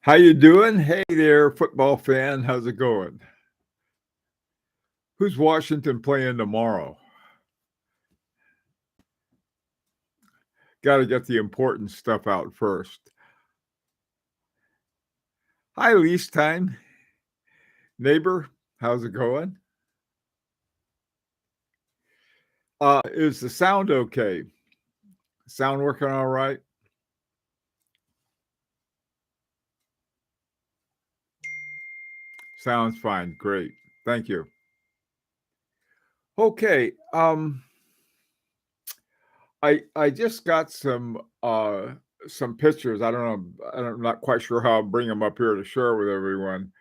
How you doing? Hey there, football fan. How's it going? Who's Washington playing tomorrow? Got to get the important stuff out first. Hi, lease time neighbor. How's it going? Is the sound okay? Sound working all right? Sounds fine. Great. Thank you. Okay. I just got some pictures. I don't know. I'm not quite sure how I'll bring them up here to share with everyone.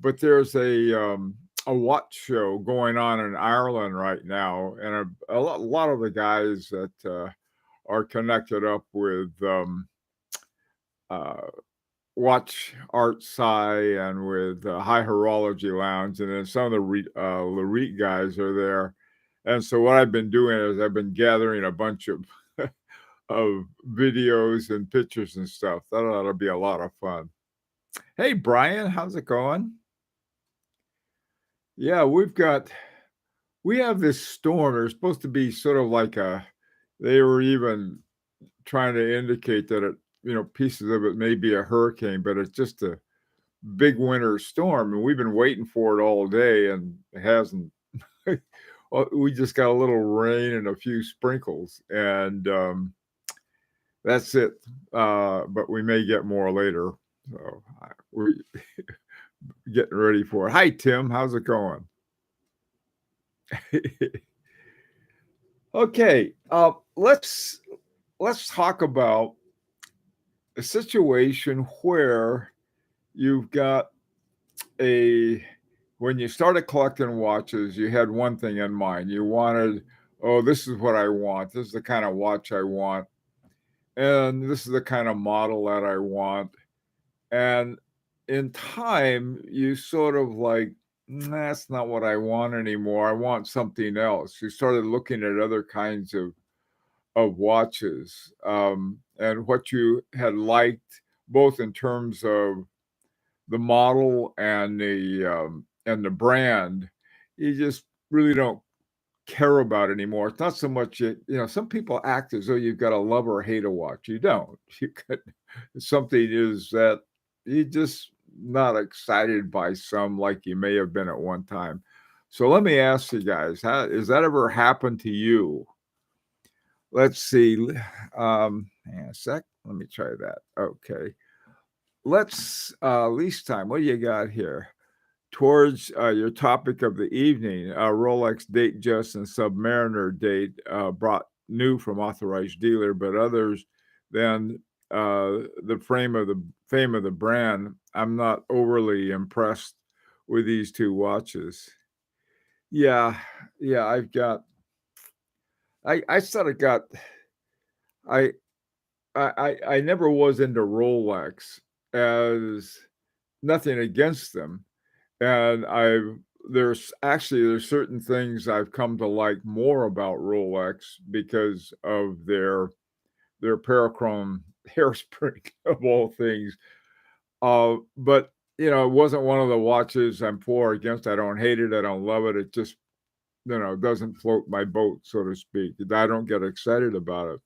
But there's a watch show going on in Ireland right now, and a lot of the guys that are connected up with uh, Watch Art Sci and with High Horology Lounge, and then some of the Larit guys are there. And so what I've been doing is I've been gathering a bunch of of videos and pictures and stuff. That ought to be a lot of fun. Hey, Brian, how's it going? Yeah, we have this storm. There's supposed to be sort of like they were even trying to indicate that pieces of it may be a hurricane, but it's just a big winter storm. And we've been waiting for it all day and it hasn't. Well, we just got a little rain and a few sprinkles, and that's it. But we may get more later. So we're getting ready for it. Hi, Tim. How's it going? Okay, let's talk about a situation where you've got a when you started collecting watches, you had one thing in mind. You wanted, oh, this is what I want. This is the kind of watch I want, and this is the kind of model that I want. And in time, you sort of like, that's not what I want anymore. I want something else. You started looking at other kinds of watches, and what you had liked, both in terms of the model and the brand, you just really don't care about anymore. It's not so much some people act as though you've got to love or hate a watch. You don't. You could something is that you just not excited by some like you may have been at one time. So let me ask you guys, has that ever happened to you? Let's see. Hang on a sec. Let me try that. Okay. Let's lease time. What do you got here? Towards your topic of the evening, Rolex Date Just and Submariner date brought new from authorized dealer, but others than the fame of the brand. I'm not overly impressed with these two watches. Yeah, yeah, I sort of got I I never was into Rolex as nothing against them. And there's certain things I've come to like more about Rolex because of their parachrome hairspring of all things. But it wasn't one of the watches I'm for or against. I don't hate it. I don't love it. It just doesn't float my boat, so to speak. I don't get excited about it.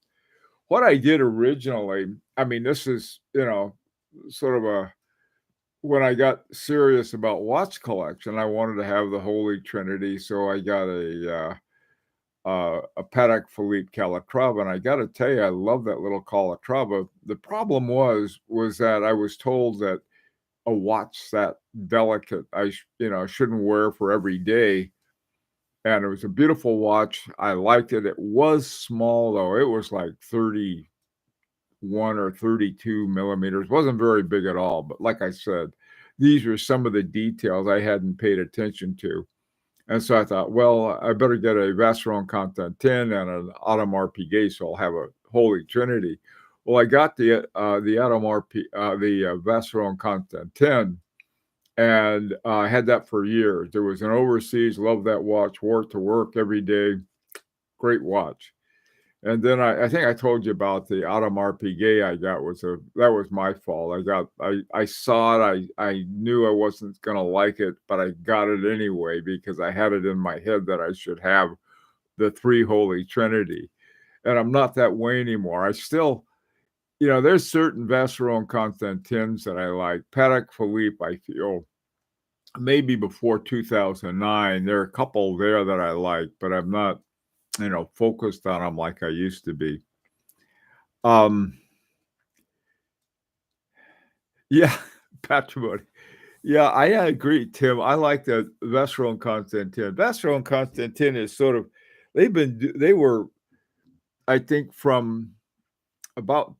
What I did originally, I mean, this is sort of a when I got serious about watch collection, I wanted to have the Holy Trinity, so I got a Patek Philippe Calatrava, and I got to tell you, I love that little Calatrava. The problem was that I was told that a watch that delicate shouldn't wear for every day, and it was a beautiful watch. I liked it. It was small though; it was like 31 or 32 millimeters. Wasn't very big at all, but like I said, these are some of the details I hadn't paid attention to. And so I thought, well, I better get a Vacheron Content 10 and an Audemars Piguet, so I'll have a Holy Trinity. Well, I got the Audemars the Vacheron Content 10, and I had that for years. There was an overseas, loved that watch, wore it to work every day. Great watch. And then I think I told you about the Audemars Piguet I got that was my fault. I saw it, I knew I wasn't gonna like it, but I got it anyway because I had it in my head that I should have the 3 Holy Trinity, and I'm not that way anymore. I still there's certain Vacheron Constantins that I like. Patek Philippe, I feel maybe before 2009, there are a couple there that I like, but I'm not, focused on them like I used to be. Um, yeah, patrimony. Yeah, I agree, Tim. I like the Vacheron Constantin. Vacheron Constantin is sort of they were, I think, from about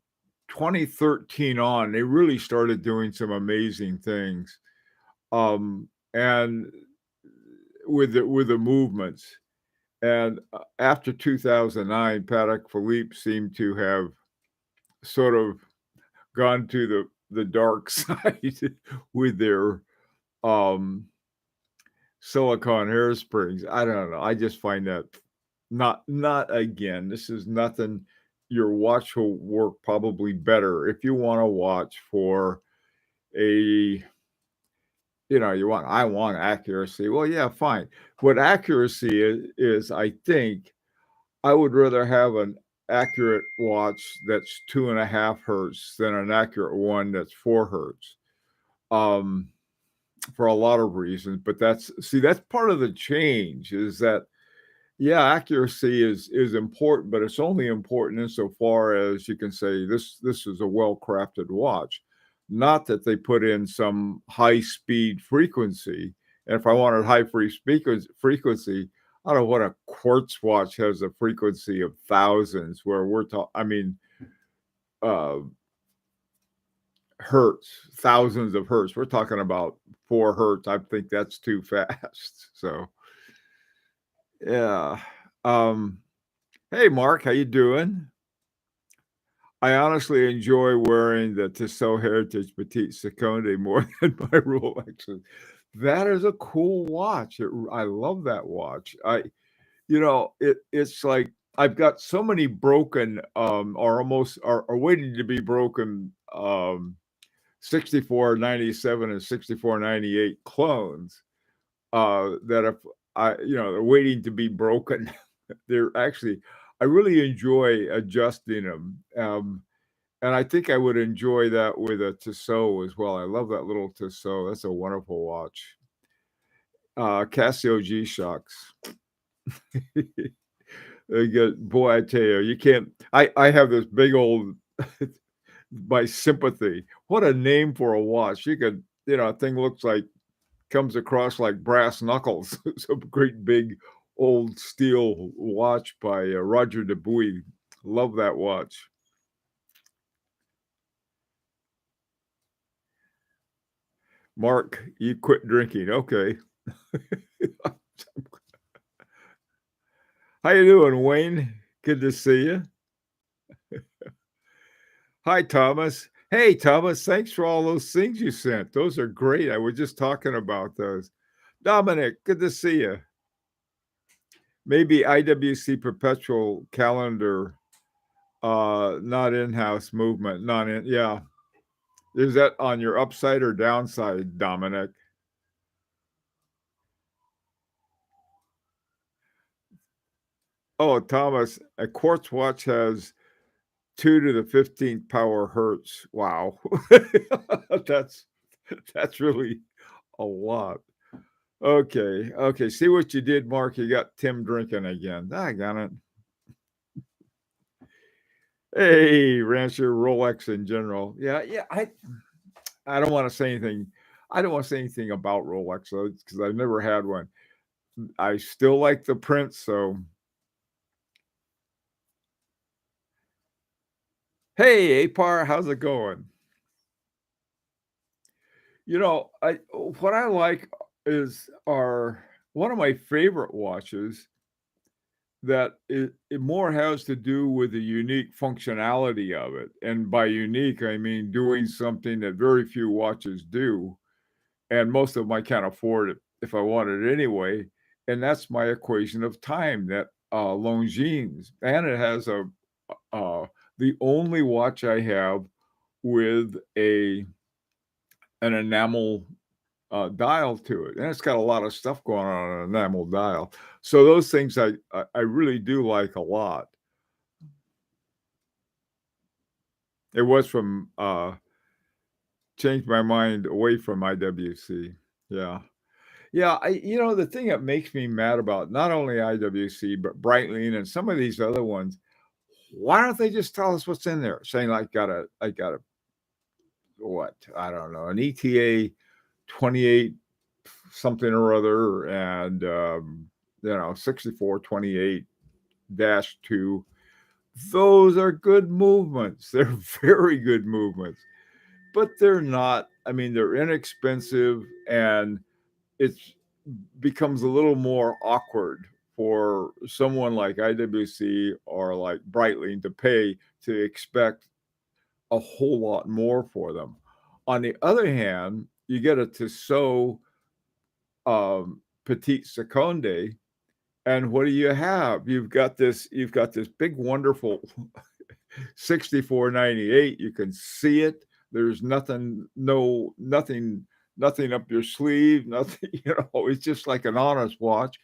2013 on, they really started doing some amazing things. And with the movements. And after 2009, Patek Philippe seemed to have sort of gone to the dark side with their um silicone hairsprings. I don't know. I just find that not again. This is nothing. Your watch will work probably better if you want to watch for a I want accuracy. Well, yeah, fine. What accuracy is I think I would rather have an accurate watch that's 2.5 hertz than an accurate one that's 4 hertz. Um, for a lot of reasons, but that's part of the change is that yeah, accuracy is important, but it's only important insofar as you can say this is a well-crafted watch. Not that they put in some high-speed frequency. And if I wanted frequency, I don't know what a quartz watch has a frequency of thousands, where we're talking, I mean, uh, hertz, thousands of hertz. We're talking about 4 hertz. I think that's too fast. So yeah. Um, Hey, Mark, how you doing? I honestly enjoy wearing the Tissot Heritage Petite Seconde more than my Rolexes. That is a cool watch. I love that watch. It's like I've got so many broken, or almost are waiting to be broken, 6497 and 6498 clones, that if they're waiting to be broken. They're actually I really enjoy adjusting them, and I think I would enjoy that with a Tissot as well. I love that little Tissot. That's a wonderful watch. Casio G-Shocks. Boy, I tell you, you can't I have this big old my sympathy. What a name for a watch. You could, a thing looks like comes across like brass knuckles. It's a great big old steel watch by Roger Dubuis. Love that watch. Mark, you quit drinking. Okay. How you doing, Wayne? Good to see you. Hi, Thomas. Hey, Thomas, thanks for all those things you sent. Those are great. I was just talking about those. Dominic, good to see you. Maybe IWC Perpetual Calendar, not in-house movement, not in, yeah. Is that on your upside or downside, Dominic? Oh, Thomas, a quartz watch has 2 to the 15th power hertz. Wow. that's that's really a lot. Okay. Okay. See what you did, Mark. You got Tim drinking again. I got it. Hey, Rancher Rolex in general. Yeah, yeah. I don't want to say anything. I don't want to say anything about Rolex because I've never had one. I still like the print, so hey, Apar, how's it going? What I like is our one of my favorite watches that it more has to do with the unique functionality of it. And by unique, I mean doing something that very few watches do. And most of them I can't afford it if I wanted it anyway. And that's my equation of time, that Longines. And it has a uh, the only watch I have with an enamel dial to it, and it's got a lot of stuff going on an enamel dial. So those things I really do like a lot. It was from changed my mind away from IWC. Yeah. Yeah, the thing that makes me mad about not only IWC, but Breitling and some of these other ones, why don't they just tell us what's in there? Saying I got a what? I don't know, an ETA 28 something or other and 6428-2. Those are good movements. They're very good movements. But they're not, I mean, they're inexpensive and it's becomes a little more awkward for someone like IWC or like Breitling to pay to expect a whole lot more for them. On the other hand, you get a Tissot Petite Seconde, and what do you have? You've got this big, wonderful 6498. You can see it. There's nothing, no, nothing up your sleeve, nothing, it's just like an honest watch.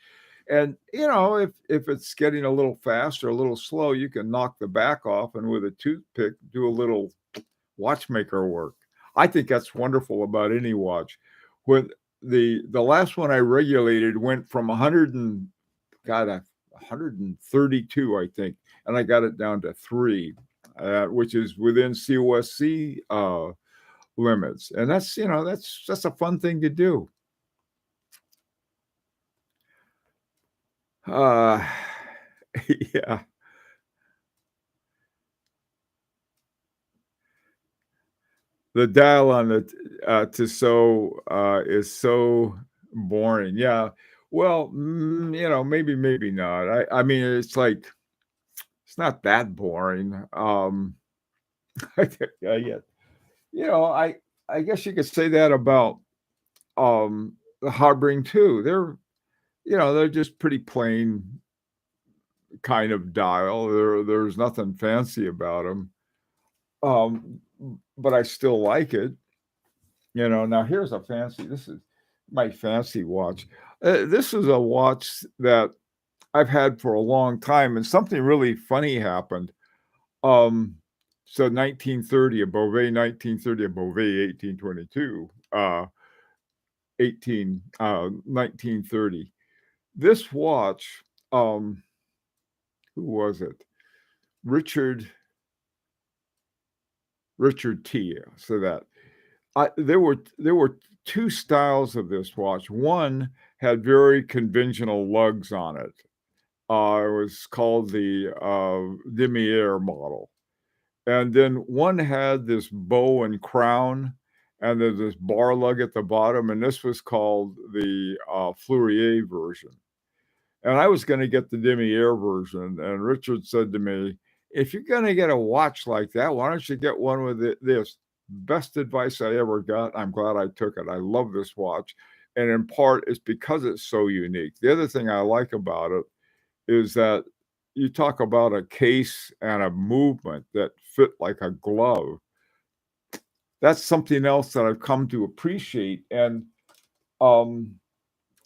And if it's getting a little fast or a little slow, you can knock the back off and with a toothpick do a little watchmaker work. I think that's wonderful about any watch. When the last one I regulated went from 132, I think, and I got it down to 3, which is within COSC limits, and that's a fun thing to do. Uh, yeah. The dial on the Tissot is so boring. Yeah. Well, maybe not. I mean, it's like it's not that boring. Yeah, I guess you could say that about the Harbring too. They're just pretty plain kind of dial. There's nothing fancy about them. But I still like it. Now here's a fancy. This is my fancy watch. This is a watch that I've had for a long time, and something really funny happened. Um, so 1930, a Bovet 1930, a Bovet 1822, 1930. This watch, who was it? Richard T. So that there were two styles of this watch. One had very conventional lugs on it. It was called the Demier model. And then one had this bow and crown, and there's this bar lug at the bottom, and this was called the Fleurier version. And I was going to get the Demier version, and Richard said to me, "If you're going to get a watch like that, why don't you get one with this?" Best advice I ever got. I'm glad I took it. I love this watch, and in part, it's because it's so unique. The other thing I like about it is that you talk about a case and a movement that fit like a glove. That's something else that I've come to appreciate. And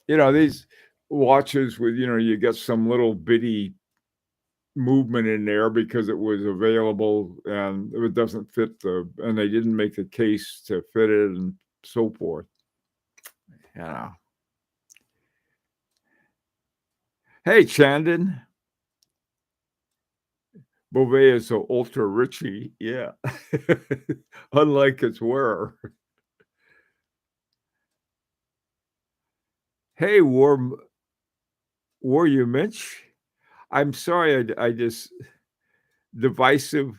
these watches with, you get some little bitty movement in there because it was available and it doesn't fit and they didn't make the case to fit it and so forth. Yeah. Hey, Chandon. Bovet is so ultra richy. Yeah. Unlike its wearer. Hey, War you Mitch? I'm sorry I just divisive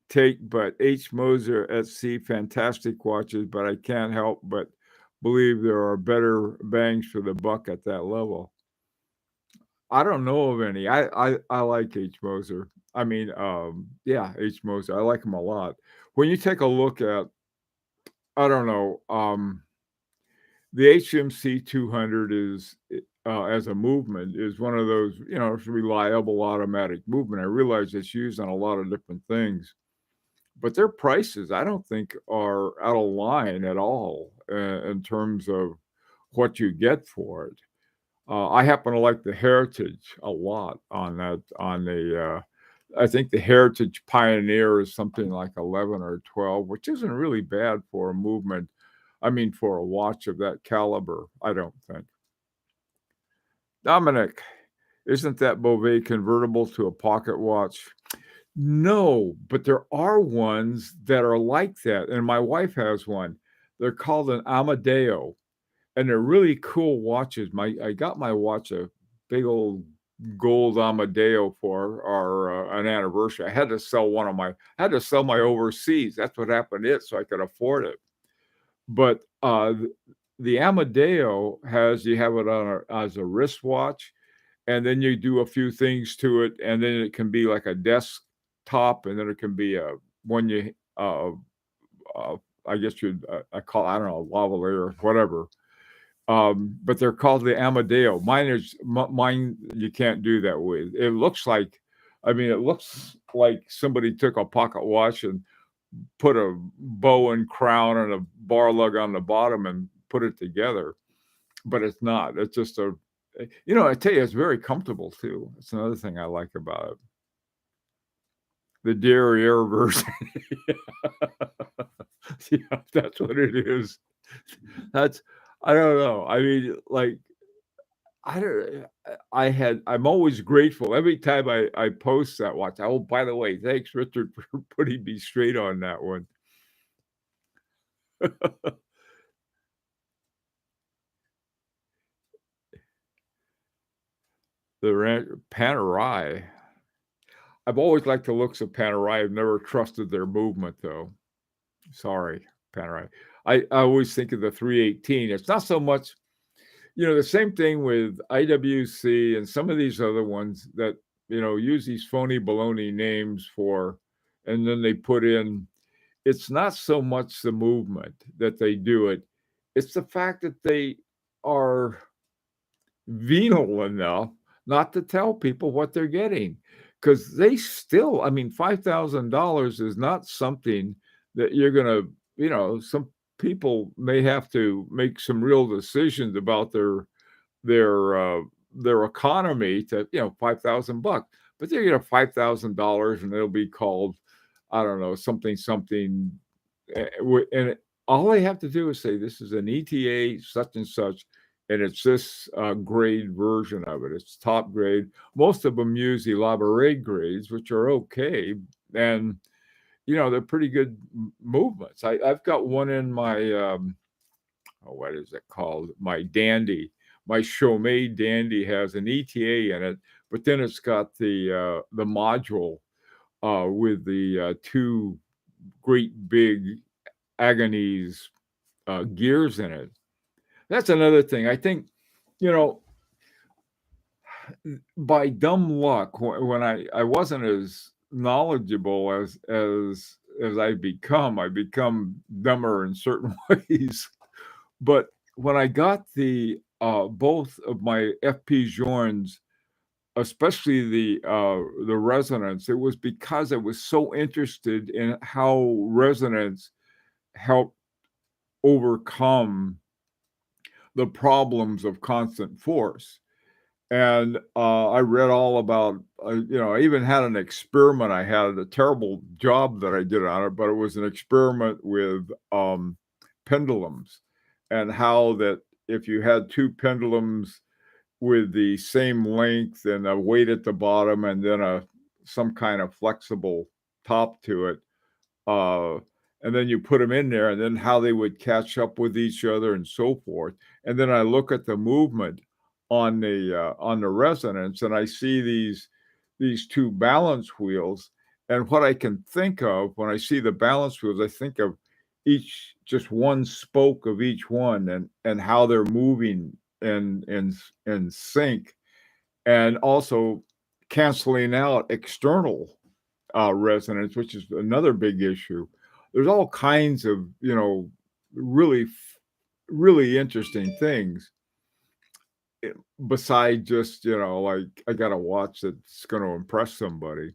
take, but H. Moser at sea, fantastic watches, but I can't help but believe there are better bangs for the buck at that level. I don't know of any. I like H. Moser. I mean, yeah, H. Moser. I like him a lot. When you take a look at, I don't know, the HMC 200 is as a movement is one of those, it's reliable automatic movement. I realize it's used on a lot of different things, but their prices, I don't think, are out of line at all in terms of what you get for it. I happen to like the Heritage a lot on that. I think the Heritage Pioneer is something like 11 or 12, which isn't really bad for a movement. I mean, for a watch of that caliber, I don't think. Dominic, isn't that Bovet convertible to a pocket watch? No, but there are ones that are like that, and my wife has one. They're called an Amadeo, and they're really cool watches. I got my watch a big old gold Amadeo for our an anniversary. I had to sell my overseas. That's what happened to it, so I could afford it. But the Amadeo you have it on as a wristwatch, and then you do a few things to it, and then it can be like a desktop, and then it can be a when you I guess you'd I call I don't know lavalier or whatever. But they're called the Amadeo. Mine. You can't do that with. It looks like, I mean, it looks like somebody took a pocket watch and put a bow and crown and a bar lug on the bottom and put it together. But it's not. It's just I tell you, it's very comfortable too. It's another thing I like about it. The derriere version. Yeah, that's what it is. That's I don't know. I mean, like I don't. I'm always grateful every time I post that watch. Oh, by the way, thanks, Richard, for putting me straight on that one. The Panerai. I've always liked the looks of Panerai. I've never trusted their movement, though. Sorry, Panerai. I always think of the 318. It's not so much, the same thing with IWC and some of these other ones that, use these phony baloney names for, and then they put in, it's not so much the movement that they do it. It's the fact that they are venal enough not to tell people what they're getting. Because they still, I mean, $5,000 is not something that you're going to, some people may have to make some real decisions about their uh, their economy to 5,000 bucks, but they get a $5,000 and it'll be called I don't know something, and all they have to do is say this is an ETA such and such, and it's this grade version of it. It's top grade. Most of them use elaborate grades, which are okay, and they're pretty good movements. I've got one in my what is it called? My Dandy. My Chaumet Dandy has an ETA in it, but then it's got the module with the two great big Agonies gears in it. That's another thing. I think, you know, by dumb luck, when I wasn't as knowledgeable as I become dumber in certain ways. But when I got the both of my FP Journes, especially the resonance, it was because I was so interested in how resonance helped overcome the problems of constant force. And I read all about, I even had an experiment. I had a terrible job that I did on it, but it was an experiment with pendulums and how that if you had two pendulums with the same length and a weight at the bottom and then some kind of flexible top to it, uh, and then you put them in there, and then how they would catch up with each other and so forth. And then I look at the movement on the resonance, and I see these two balance wheels. And what I can think of when I see the balance wheels, I think of just one spoke of each one, and how they're moving in sync, and also canceling out external resonance, which is another big issue. There's all kinds of, really, really interesting things. beside just, like, I got a watch that's gonna impress somebody.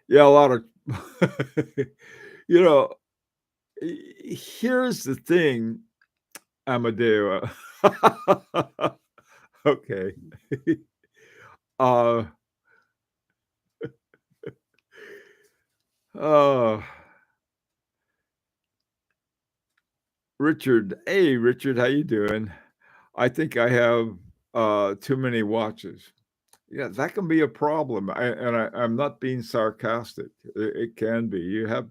Yeah, a lot of you know, here's the thing, Amadeo. Okay. Uh, uh, Richard. Hey, Richard, how you doing? I think I have, too many watches. Yeah, that can be a problem, I'm not being sarcastic. It can be. You have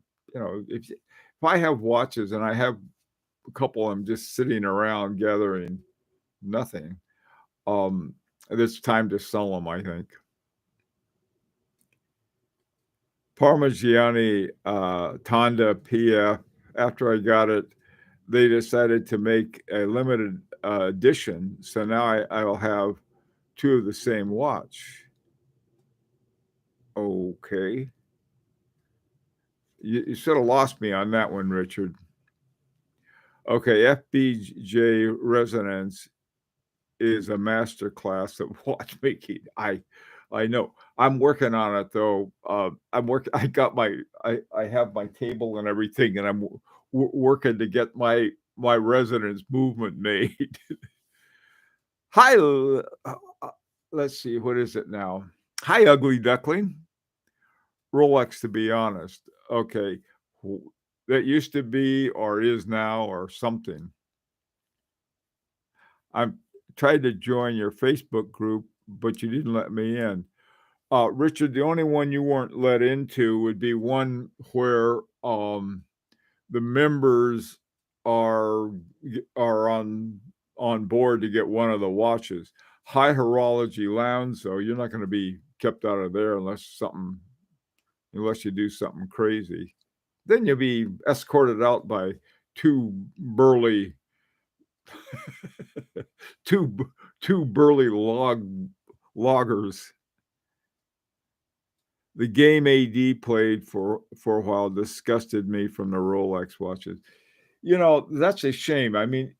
if I have watches and I have a couple of them just sitting around gathering nothing, um, it's time to sell them, I think. Parmigiani, Tonda PF, after I got it, they decided to make a limited, edition, so now I'll have 2 of the same watch. Okay. You sorta lost me on that one, Richard. Okay, FBJ Resonance is a master class of watchmaking. I know. I'm working on it though. I got I have my table and everything, and I'm working to get my resonance movement made. Hi, let's see, what is it now? Hi, ugly duckling. Rolex, to be honest. Okay. w- That used to be or is now or something. I'm tried to join your Facebook group, but you didn't let me in. Richard, the only one you weren't let into would be one where the members are are on board to get one of the watches. High Horology Lounge, though, you're not going to be kept out of there unless you do something crazy. Then you'll be escorted out by 2 burly 2 b 2 burly loggers. The game AD played for a while disgusted me from the Rolex watches. That's a shame. I mean,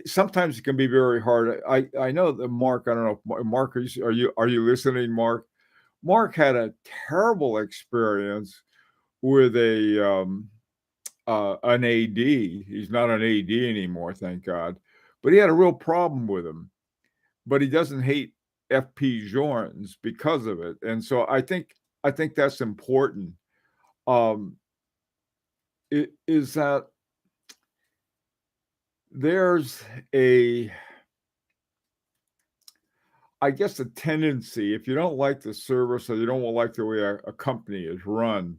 sometimes it can be very hard. I know that Mark, I don't know if Mark, are you listening, Mark? Mark had a terrible experience with an AD. He's not an AD anymore, thank God. But he had a real problem with him. But he doesn't hate FP Journes because of it. And so I think that's important. Um, is that there's a I guess a tendency, if you don't like the service or you don't like the way a company is run,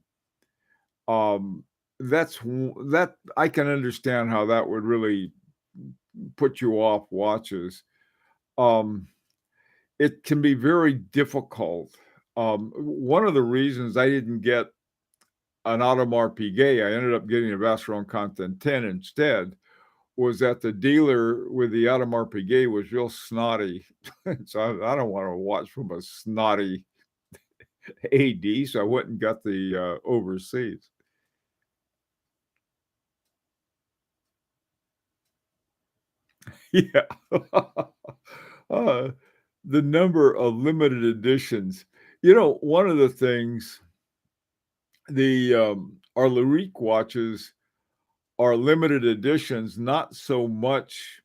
um, that I can understand how that would really put you off watches. Um, it can be very difficult. One of the reasons I didn't get an Audemars Piguet, I ended up getting a Vacheron Constantin 10 instead, was that the dealer with the Audemars Piguet was real snotty. So I don't want to watch from a snotty AD, so I went and got the overseas. Yeah. uh, the number of limited editions. One of the things the our Larique watches are limited editions, not so much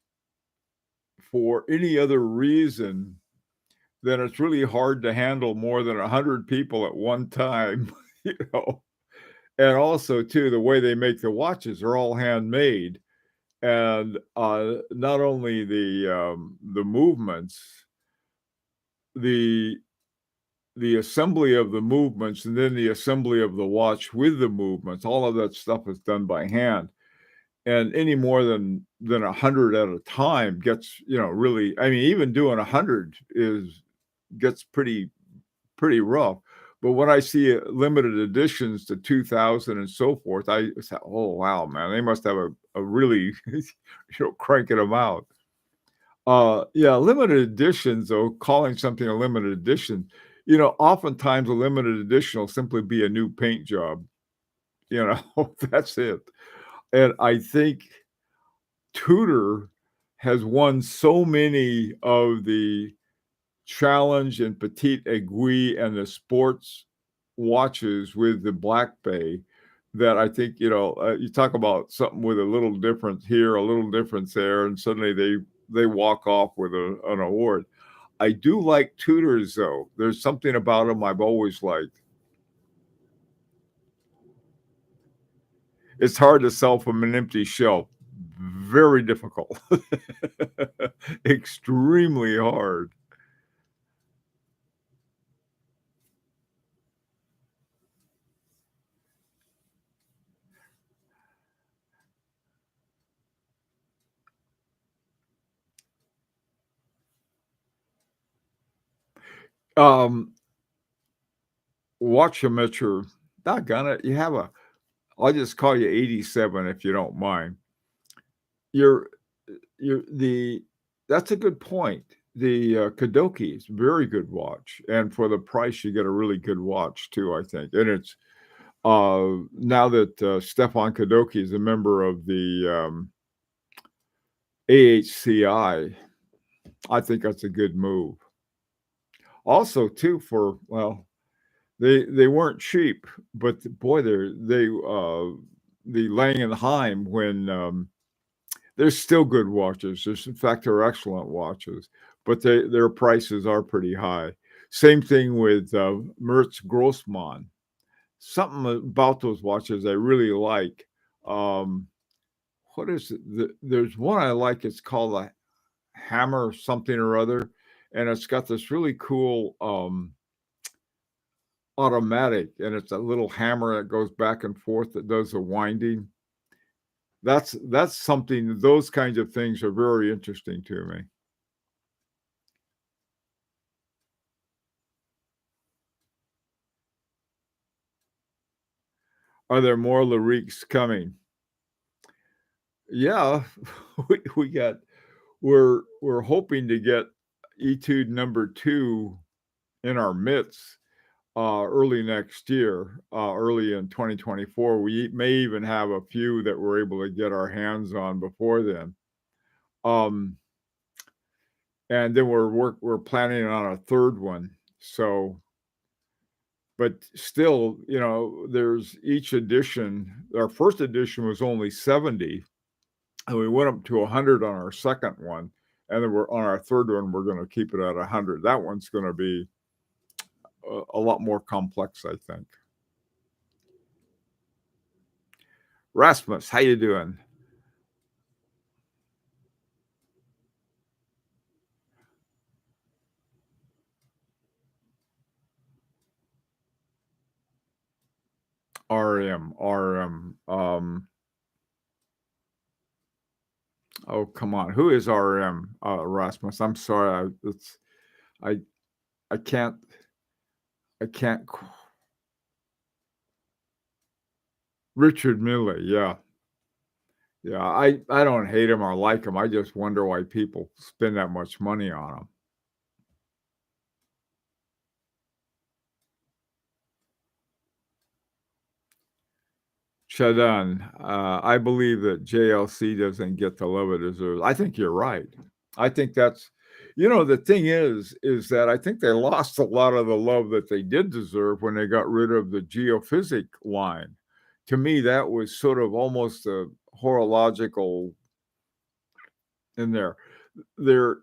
for any other reason than it's really hard to handle more than 100 people at one time, you know. And also, too, the way they make the watches are all handmade, and not only the movements, the the assembly of the movements, and then the assembly of the watch with the movements. All of that stuff is done by hand, and any more than 100 at a time gets really. I mean, even doing 100 is gets pretty rough. But when I see limited editions to 2000 and so forth, I say, "Oh, wow, man, they must have a really, cranking them out." Yeah, limited editions, though, calling something a limited edition, oftentimes a limited edition will simply be a new paint job. you know, that's it. And I think Tudor has won so many of the challenge and petite aiguille and the sports watches with the Black Bay that I think, you talk about something with a little difference here, a little difference there, and suddenly they walk off with an award. I do like Tudors though. There's something about them I've always liked. It's hard to sell from an empty shelf. Very difficult. Extremely hard. Um, Watchometer, doggone it, you have a I'll just call you 87 if you don't mind. You're you're the That's a good point. The, Kadoki is a very good watch, and for the price, you get a really good watch too, I think, and it's, now that, Stefan Kadoki is a member of the, AHCI, I think that's a good move. Also, too, they weren't cheap, but boy, the Lang& and Heim when, they're still good watches. There's in fact, they're excellent watches, but their prices are pretty high. Same thing with, Merz Grossmann. Something about those watches I really like. Um, what is it? There's one I like, it's called a Hammer something or other, and it's got this really cool, automatic, and it's a little hammer that goes back and forth that does the winding. That's something those kinds of things are very interesting to me. Are there more Lyriques coming? Yeah, we got we're hoping to get Etude number 2 in our midst, early next year, early in 2024. We may even have a few that we're able to get our hands on before then. Um, and then we're planning on a 3rd one. So but still, there's each edition. Our first edition was only 70, and we went up to 100 on our second one, and then we're on our third one, we're gonna keep it at 100. That one's gonna be a lot more complex, I think. Rasmus, how you doing? RM. Oh, come on. Who is RM, Rasmus? I'm sorry. I I can't I can't q Richard Mille, yeah. Yeah, I don't hate him or like him. I just wonder why people spend that much money on him. Shadan, I believe that JLC doesn't get the love it deserves. I think you're right. I think that's the thing is that I think they lost a lot of the love that they did deserve when they got rid of the geophysic line. To me, that was sort of almost a horological in there. They're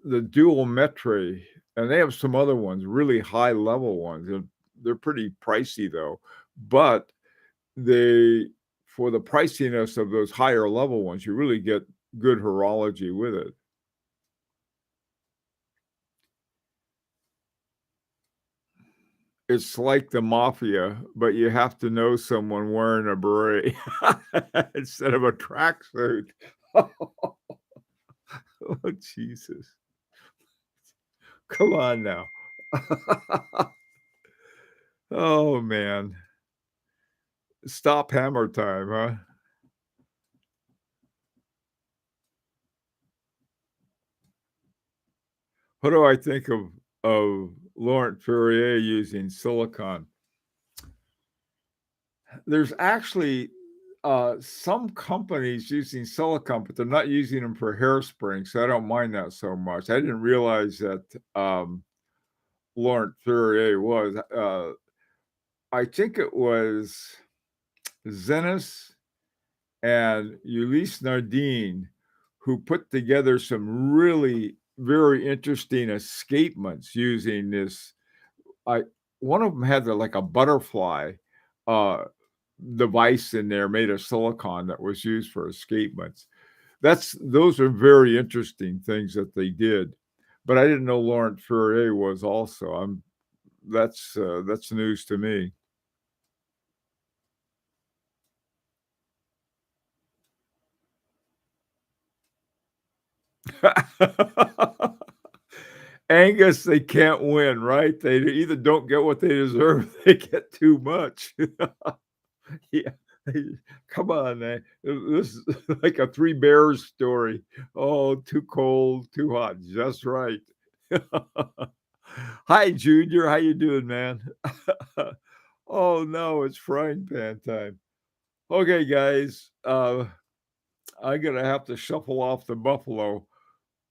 the dual metre, and they have some other ones, really high level ones, and they're pretty pricey though. But they for the priciness of those higher level ones, you really get good horology with it. It's like the mafia, but you have to know someone wearing a beret instead of a tracksuit. Oh, Jesus. Come on now. Oh, man. Stop hammer time, huh? What do I think of Laurent Ferrier using silicon? There's actually, some companies using silicone, but they're not using them for hairspring, so I don't mind that so much. I didn't realize that, Laurent Ferrier was, I think it was Zenas and Ulysse Nardine who put together some really very interesting escapements using this. I One of them had like a butterfly uh, device in there made of silicon that was used for escapements. Those are very interesting things that they did, but I didn't know Laurent Ferrier was also. That's news to me. Angus, they can't win, right? They either don't get what they deserve, they get too much. Yeah. Come on, man. This is like a Three Bears story. Oh, too cold, too hot, just right. Hi, Junior. How you doing, man? Oh, no, it's frying pan time. Okay, guys, I'm gonna have to shuffle off the buffalo,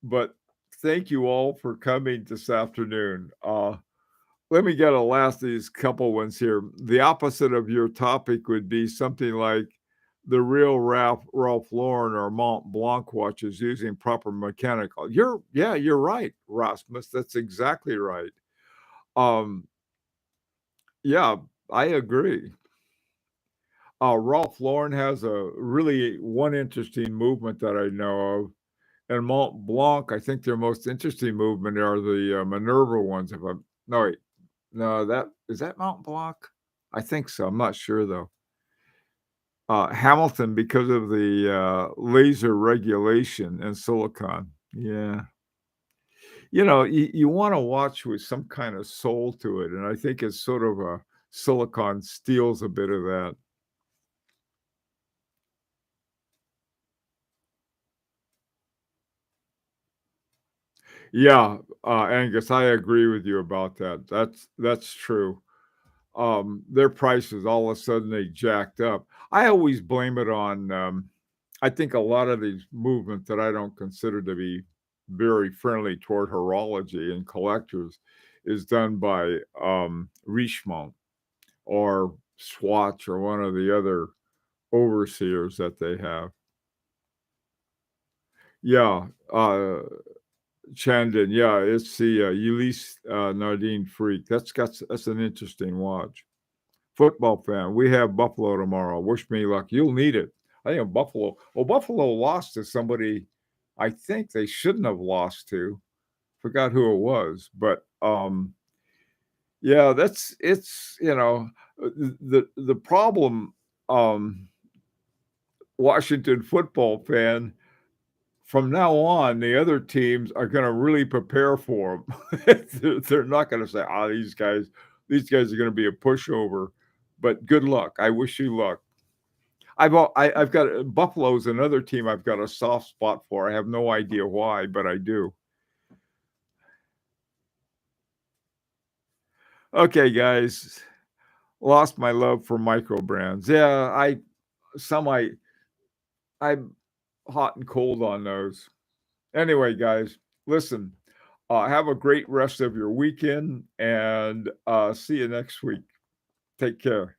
but thank you all for coming this afternoon. Let me get a last of these couple ones here. The opposite of your topic would be something like the real Ralph Lauren or Mont Blanc watches using proper mechanical. You're right, Rasmus. That's exactly right. Um, yeah, I agree. Ralph Lauren has a really one interesting movement that I know of. And Mont Blanc, I think their most interesting movement are the Minerva ones. If I'm no, wait, no, that is that Mont Blanc? I think so. I'm not sure though. Hamilton because of the laser regulation and silicon. Yeah, you want to watch with some kind of soul to it, and I think it's sort of a silicon steals a bit of that. Yeah, Angus, I agree with you about that. That's true. Their prices all of a sudden they jacked up. I always blame it on I think a lot of these movements that I don't consider to be very friendly toward horology and collectors is done by Richemont or Swatch or one of the other overseers that they have. Yeah, Chandon. Yeah, it's the Ulysse Nardine Freak. That's an interesting watch. Football fan, we have Buffalo tomorrow. Wish me luck. You'll need it. I think Buffalo. Well, Buffalo lost to somebody. I think they shouldn't have lost to. Forgot who it was, but yeah, that's it's the problem. Washington football fan. From now on, the other teams are going to really prepare for them. They're not going to say, "Ah, these guys are going to be a pushover." But good luck. I wish you luck. I've got Buffalo's another team I've got a soft spot for. I have no idea why, but I do. Okay, guys, lost my love for micro brands. Yeah, some I'm hot and cold on those. Anyway, guys, listen. Have a great rest of your weekend, and see you next week. Take care.